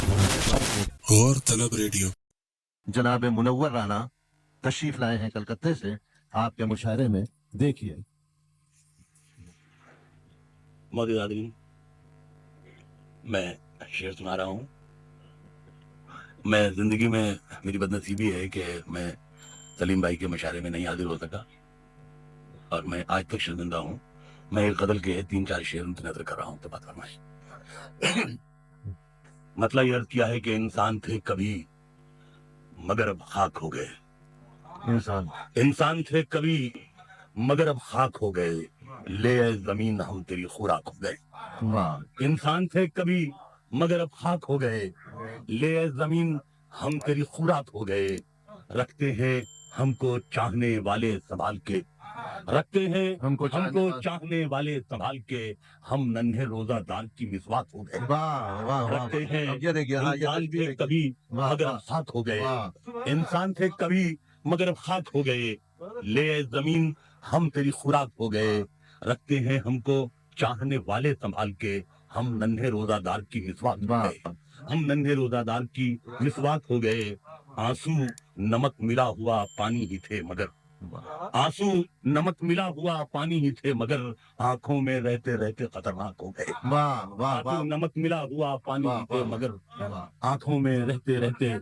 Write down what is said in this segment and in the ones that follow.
غور طلب ریڈیو جناب منور رانا تشریف لائے ہیں کلکتے سے آپ کے مشاعرے میں، دیکھیے۔ معزز آدمی، میں شعر سنا رہا ہوں۔ میں زندگی میں میری بدنصیبی ہے کہ میں سلیم بھائی کے مشاعرے میں نہیں حاضر ہو سکا، اور میں آج تک شرمندہ ہوں۔ میں ایک غزل کے 3-4 شعر نظر کر رہا ہوں تو بات فرمائیں۔ مطلب یہ عرض کیا ہے کہ انسان تھے کبھی مگر اب خاک ہو گئے، انسان تھے کبھی مگر اب خاک ہو گئے، لے اے زمین ہم تیری خوراک ہو گئے۔ انسان تھے کبھی مگر اب خاک ہو گئے، لے اے زمین ہم تیری خوراک ہو گئے، رکھتے ہیں ہم کو چاہنے والے سنبھال کے، رکھتے ہیں ہم کو چاہنے والے سنبھال کے، ہم ننھے روزہ دار کی مسواک ہو گئے۔ رکھتے ہیں انسان تھے کبھی مگر اب خاک ہو گئے، انسان تھے کبھی مگر اب خاک ہو گئے، لے اے زمین ہم تیری خوراک ہو گئے، رکھتے ہیں ہم کو چاہنے والے سنبھال کے، ہم ننھے روزہ دار کی مسواک ہو گئے، ہم ننھے روزہ دار کی مسواک ہو گئے۔ آنسو نمک ملا ہوا پانی ہی تھے مگر، آنسو نمک ملا ہوا پانی ہی تھے مگر، آنکھوں میں رہتے رہتے خطرناک ہو گئے۔ آنسو نمک ملا ہوا پانی ہی تھے مگر، آنکھوں میں رہتے رہتے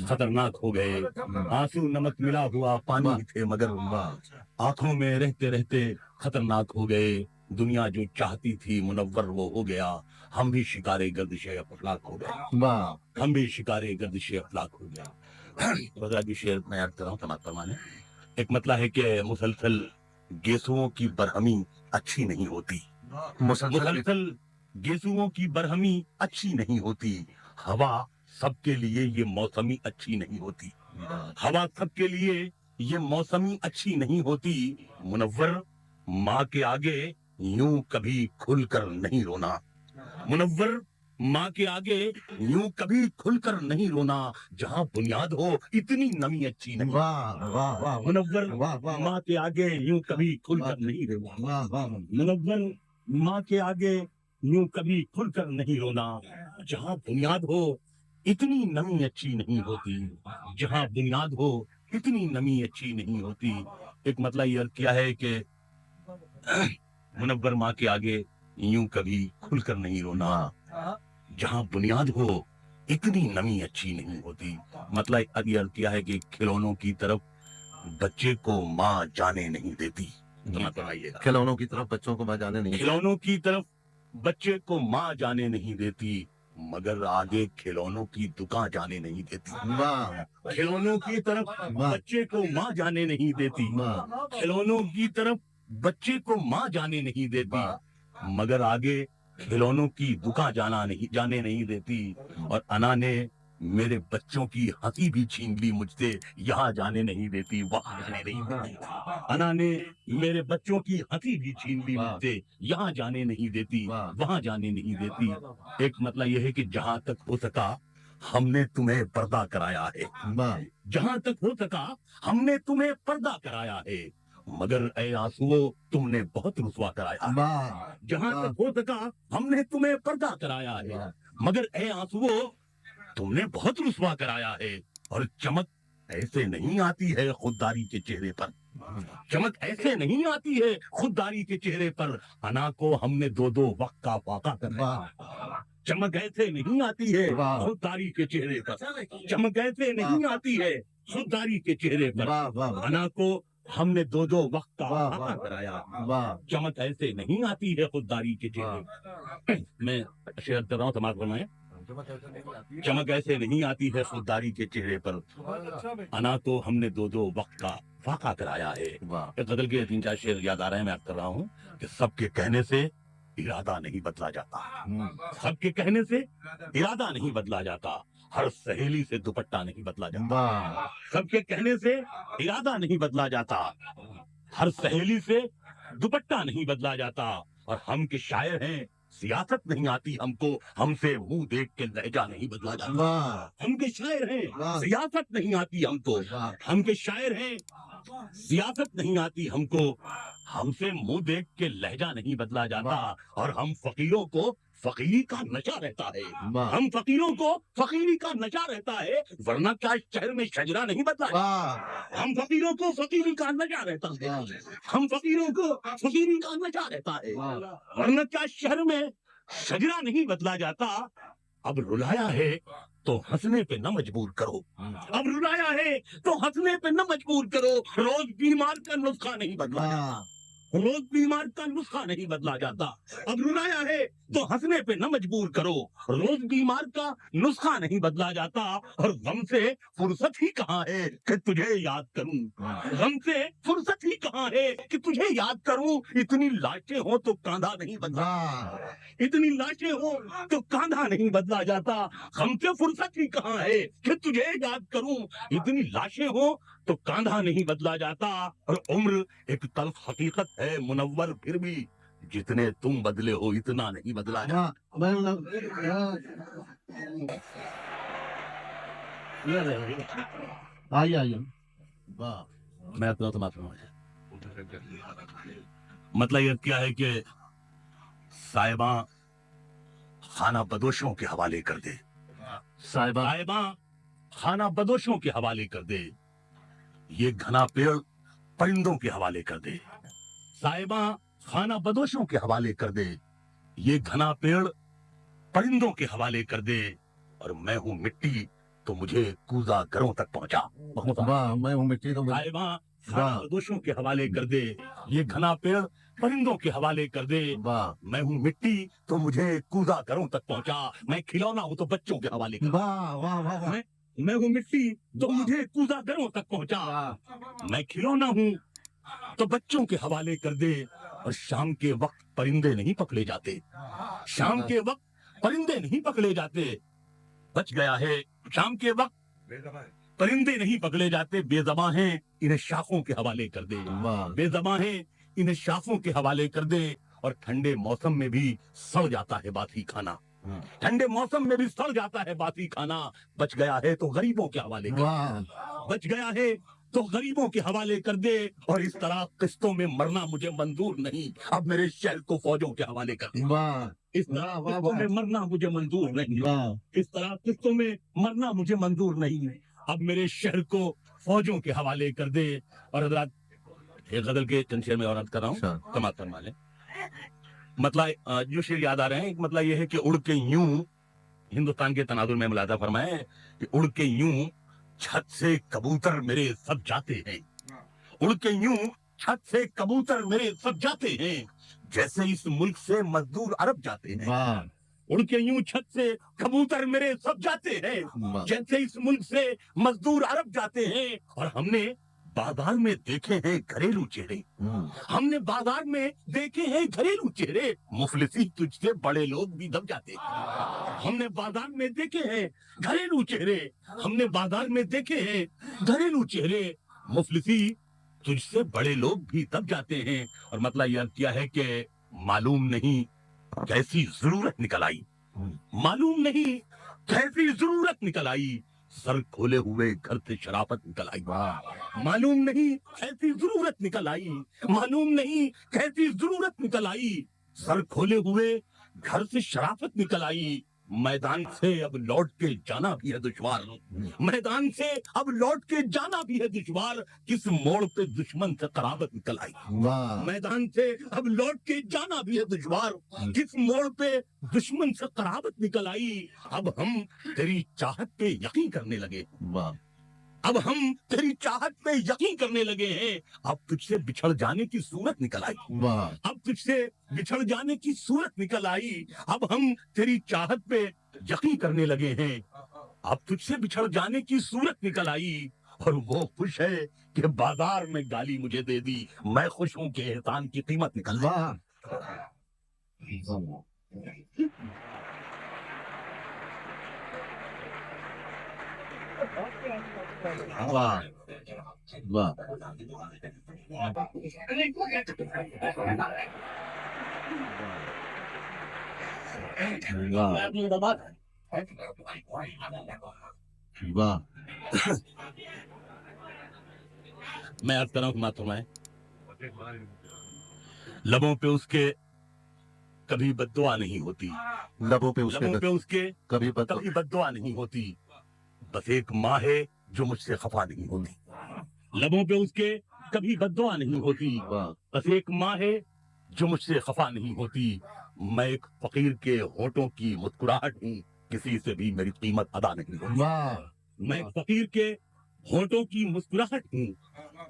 خطرناک ہو گئے۔ آنسو نمک ملا ہوا پانی ہی تھے مگر، آنکھوں میں رہتے رہتے خطرناک ہو گئے۔ دنیا جو چاہتی تھی منور وہ ہو گیا، ہم بھی شکارے گردش افلاک ہو گئے، ہم بھی شکارے گردش افلاک ہو گئے۔ وغیرہ بھی شعر میں یاد کر رہا ہوں سماعت فرمانے۔ ایک مطلب ہے کہ مسلسل گیسوؤں کی برہمی اچھی نہیں ہوتی، مسلسل گیسوؤں کی برہمی اچھی نہیں ہوتی، ہوا سب کے لیے یہ موسمی اچھی نہیں ہوتی، ہوا سب کے لیے یہ موسمی اچھی نہیں ہوتی، منور ماں کے آگے یوں کبھی کھل کر نہیں رونا، منور ماں کے آگے یوں کبھی کھل کر نہیں رونا، جہاں بنیاد ہو اتنی نمی اچھی نہیں، منور ماں کے آگے یوں کبھی کھل کر نہیں رونا، منور ماں کے آگے یوں کبھی کھل کر نہیں رونا، جہاں بنیاد ہو اتنی نمی اچھی نہیں ہوتی، جہاں بنیاد ہو اتنی نمی اچھی نہیں ہوتی۔ ایک مطلب یہ کیا ہے کہ منور ماں کے آگے یوں کبھی کھل کر نہیں رونا، جہاں بنیاد ہو اتنی نمی اچھی نہیں ہوتی۔ مطلب یہ کیا ہے کہ کھلونوں کی طرف بچے کو ماں جانے نہیں دیتی، کھلونوں کی طرف بچوں کو ماں جانے نہیں، کھلونوں کی طرف بچے کو ماں جانے نہیں دیتی، مگر آگے کھلونوں کی دکان جانے نہیں دیتی، کھلونوں کی طرف بچے کو ماں جانے نہیں دیتی، کھلونوں کی طرف بچے کو ماں جانے نہیں دیتی، مگر آگے کھلونوں کی دکان جانے نہیں دیتی، اور انا نے میرے بچوں کی ہنسی بھی چھین لی مجھ سے، یہاں جانے نہیں دیتی، وہاں جانے نہیں دیتی، انا نے میرے بچوں کی ہنسی بھی چھین لی مجھ سے، یہاں جانے نہیں دیتی، وہاں جانے نہیں دیتی۔ ایک مطلب یہ ہے کہ جہاں تک ہو سکا ہم نے تمہیں پردہ کرایا ہے، جہاں تک ہو سکا ہم نے تمہیں پردہ کرایا ہے، مگر اے آنسو تم نے بہت رسوا کرایا، جہاں تک ہو سکا ہم نے تمہیں پردہ کرایا ہے، مگر اے آنسو تم نے بہت رسوا کرایا ہے، اور چمک ایسے نہیں آتی ہے خودداری کے چہرے پر، چمک ایسے نہیں آتی ہے خودداری کے چہرے پر، انا کو ہم نے 2 وقت کا فاقہ کرایا، چمک ایسے نہیں آتی ہے خودداری کے چہرے پر، چمک ایسے نہیں آتی ہے خودداری کے چہرے پر، انا کو ہم نے 2 وقت کا فاقہ کرایا، چمک ایسے نہیں آتی ہے خودداری کے چہرے پر۔ میں شعر کر رہا ہوں سماعت فرمائیں۔ چمک ایسے نہیں آتی ہے خودداری کے چہرے پر، انا تو ہم نے 2 وقت کا فاقہ کرایا ہے۔ غزل کے 3-4 شعر یاد آ رہے ہیں، میں یاد کر رہا ہوں کہ سب کے کہنے سے ارادہ نہیں بدلا جاتا، سب کے کہنے سے ارادہ نہیں بدلا جاتا، ہر سہیلی سے دوپٹہ نہیں بدلا جاتا، سب کے کہنے سے ارادہ نہیں بدلا جاتا، ہر سہیلی سے دوپٹہ نہیں بدلا جاتا، اور ہم کے شاعر ہیں سیاست نہیں آتی ہم کو، ہم سے منہ دیکھ کے لہجہ نہیں بدلا جاتا، ہم کے شاعر ہیں سیاست نہیں آتی ہم کو، ہم کے شاعر ہیں سیاست نہیں آتی ہم کو، ہم سے منہ دیکھ کے لہجہ نہیں بدلا جاتا، اور ہم فقیروں کو फकीरी का नशा रहता है। वाह हम फकीरों को फकीरी का नशा रहता है, वरना क्या इस शहर में शजरा नहीं बदला है? वाह हम फकीरों को फकीरी का नशा रहता है, हम फकीरों को फकीरी का नशा रहता है, वरना क्या इस शहर में शजरा नहीं बदला जाता। अब रुलाया है तो हंसने पे न मजबूर करो, अब रुलाया है तो हंसने पे न मजबूर करो। रोज बीमार का नुस्खा नहीं बदला जाता, वाह रोज बीमार का नुस्खा नहीं बदला जाता। अब रुलाया है तो हंसने पे न मजबूर करो, रोज बीमार का नुस्खा नहीं बदला जाता। और गम से फुर्सत ही कहाँ है कि तुझे याद करूं, गम से फुर्सत ही कहाँ है कि तुझे याद करूं। इतनी लाशें हो तो कांधा नहीं बदला, वाह इतनी लाशें हो तो कांधा नहीं बदला जाता। गम से फुर्सत ही कहाँ है कि तुझे याद करूं, इतनी लाशें हो तो कांधा नहीं बदला जाता। और उम्र एक तल्ख हकीकत है मुनव्वर, फिर भी जितने तुम बदले हो इतना नहीं बदला जाता। वाह मैं आइए आइए वाह मैं अपना तो माफी मांगे। मतलब ये क्या है कि साहिबा खाना बदोशों के हवाले कर दे, साहिबा साहिबा खाना बदोशों के हवाले कर दे, ये घना पेड़ परिंदों के हवाले कर दे। साहिबा खाना बदोशों के हवाले कर दे, ये घना पेड़ परिंदों के हवाले कर दे। और मैं हूं मिट्टी तो मुझे कूजा घरों तक पहुंचा। वाह मैं हूँ मिट्टी तो साहिबा खाना वाह बदोशों के हवाले कर दे, ये घना पेड़ परिंदों के हवाले कर दे। वाह मैं हूं मिट्टी तो मुझे कूदा घरों तक पहुंचा, मैं खिलौना हूं तो बच्चों के हवाले कर। वाह वाह वाह वाह मैं हूं मिट्टी तो मुझे कूदा घरों तक पहुंचा, मैं खिलौना हूं तो बच्चों के हवाले कर दे। और शाम के वक्त परिंदे नहीं पकड़े जाते, शाम के वक्त परिंदे नहीं पकड़े जाते। बच गया है शाम के वक्त परिंदे नहीं पकड़े जाते, बेज़बां हैं इन्हें शाखों के हवाले कर दे, वाह बेज़बां हैं इन्हें शाखों के हवाले कर दे। और ठंडे मौसम में भी सड़ जाता है बासी खाना, ठंडे मौसम में भी सड़ जाता है बासी खाना। बच गया है तो गरीबों के हवाले कर, वाह बच गया है तो गरीबों के हवाले कर दे। और इस तरह किस्तों में मरना मुझे मंजूर नहीं, अब मेरे शहर को फौजों के हवाले कर दे। वाह इस तरह वाह, वाह, किस्तों वाह। में मरना मुझे मंजूर नहीं, वाह इस तरह किस्तों में मरना मुझे मंजूर नहीं, अब मेरे शहर को फौजों के हवाले कर दे। और हजरात एक गजल के चंद शेर में और अर्ज कर रहा अच्छा। हूँ, समाप्त फरमा लें। मतलब जो शेर याद आ रहे हैं, एक मतलब ये है कि उड़ के यूं हिंदुस्तान के तनाजुर में मुलादा फरमाए कि उड़ के यूं छत से कबूतर मेरे सब जाते हैं, उड़ के यूं छत से कबूतर मेरे सब जाते हैं, जैसे इस मुल्क से मजदूर अरब जाते हैं। वाह उड़ के यूं छत से कबूतर मेरे सब जाते हैं, वाह जैसे इस मुल्क से मजदूर अरब जाते हैं। और हमने बाजार में देखे हैं घरेलू चेहरे, हमने बाजार में देखे हैं घरेलू चेहरे, मुफलिसी तुझसे बड़े लोग भी दब जाते हैं। हमने बाजार में देखे हैं घरेलू चेहरे, हमने बाजार में देखे हैं घरेलू चेहरे, मुफलिसी तुझसे बड़े लोग भी दब जाते हैं। और मतलब यह क्या है कि मालूम नहीं कैसी जरूरत निकल आई, मालूम नहीं कैसी जरूरत निकल आई, सर खोले हुए घर से शराफत निकल आई। वाह मालूम नहीं कैसी जरूरत निकल आई, मालूम नहीं कैसी जरूरत निकल आई, सर खोले हुए घर से शराफत निकल आई। मैदान से अब लौट के जाना भी है दुश्वार, मैदान से अब लौट के जाना भी है दुश्वार, किस मोड़ पे दुश्मन से कराबत निकल आई। वाह मैदान से अब लौट के जाना भी है दुश्वार, किस मोड़ पे दुश्मन से कराबत निकल आई। अब हम तेरी चाहत पे यकीन करने लगे, वाह अब हम तेरी चाहत पे यकीन करने लगे हैं, अब तुझसे बिछड़ जाने की सूरत निकल आई, वाह अब तुझसे बिछड़ जाने की सूरत निकल आई। अब हम तेरी चाहत पे यकीन करने लगे हैं, अब तुझसे बिछड़ जाने की सूरत निकल आई। और वो खुश है कि बाजार में गाली मुझे दे दी, मैं खुश हूं कि एहसान की कीमत निकल आई। वाह वाह वाह वाह वाह मैं अर्ज कर रहा हूं मातुमाए, लबों पे उसके कभी बद्दुआ नहीं होती, लबों पे लबों पे उसके उसके कभी कभी बद्दुआ नहीं होती, बस एक माँ है जो मुझसे खफा नहीं होती। लबों पे उसके कभी बद्दुआ नहीं होती, वाह बस एक माँ है जो मुझसे खफा नहीं होती। मैं एक फकीर के होठों की मुस्कुराहट हूँ, किसी से भी मेरी कीमत अदा नहीं होती। वाह मैं एक फकीर के होठों की मुस्कुराहट हूँ,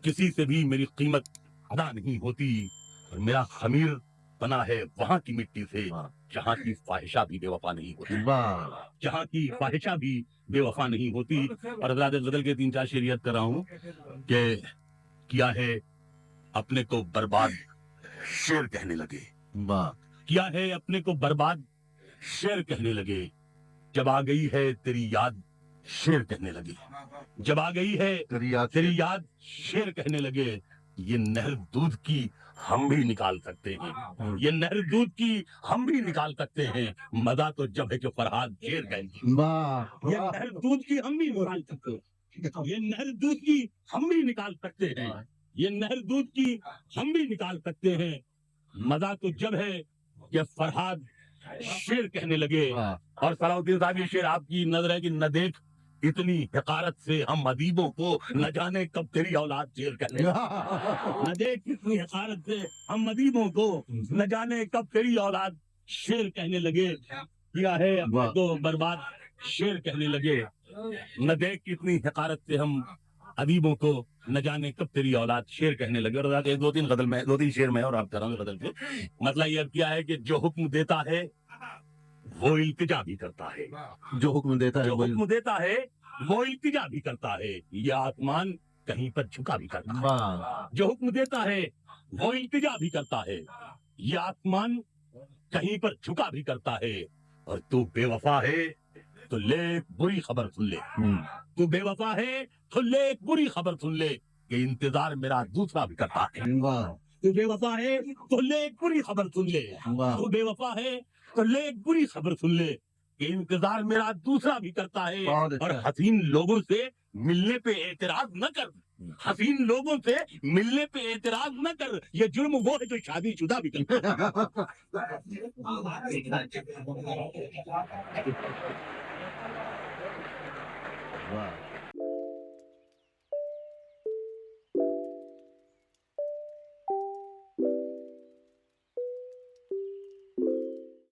किसी से भी मेरी कीमत अदा नहीं होती। और मेरा खमीर बना है वहां की मिट्टी से जहाँ की ख्वाहिशा भी बेवफा नहीं होती, वाह जहाँ की ख्वाहिशा भी बेवफा नहीं होती। और हजरात गजल के 3-4 शेर याद कर रहा हूँ कि किया है अपने को बर्बाद शेर कहने लगे, वाह किया है अपने को बर्बाद शेर कहने लगे, जब आ गई है तेरी याद शेर कहने लगे, जब आ गई है तेरी याद शेर कहने लगे। ये नहर दूध की हम भी निकाल सकते हैं, ये नहर दूध की हम भी निकाल सकते हैं, मजा तो जब है कि फरहाद शेर कहेंगे। वाह ये नहर दूध की हम भी निकाल सकते हैं, ये नहर दूध की हम भी निकाल सकते हैं, ये नहर दूध की हम भी निकाल सकते हैं, मजा तो जब है कि फरहाद शेर कहने लगे। और सलाउद्दीन साहब ये शेर आपकी नजर है कि न देख इतनी हकारत से हम अदीबों को, न जाने कब तेरी औलाद शेर कहने लगे। न देख इतनी हकारत से हम अदीबों को, न जाने कब तेरी औलाद शेर कहने लगे, किया है अपने को बर्बाद शेर कहने लगे। न देख इतनी हकारत से हम अदीबों को, न जाने कब तेरी औलाद शेर कहने लगे। और एक दो तीन गजल में, 2-3 शेर में और आप कर रहा हूँ गजल पे। मतलब ये किया है कि जो हुक्म देता है वो इल्तिजा भी करता है, जो हुक्म देता है जो वही हुक्म देता है वो इल्तिजा भी करता है, ये आसमान कहीं पर झुका भी करता है। वाह जो हुक्म देता है वो इल्तिजा भी करता है, ये आसमान कहीं पर झुका भी करता है। और तू बेवफा है तो ले एक बुरी खबर सुन ले, तू बेवफा है तो ले एक बुरी खबर सुन ले, कि इंतजार मेरा दूसरा भी करता है। वाह तू बेवफा है तो ले एक बुरी खबर सुन ले, वाह तू बेवफा है तो ले एक बुरी खबर सुन ले, कि इंतजार मेरा दूसरा भी करता है। बहुत अच्छा। और हसीन लोगों से मिलने पे एतराज न कर, हसीन लोगों से मिलने पे एतराज न कर, ये जुर्म वो है जो शादीशुदा भी करता है। वाह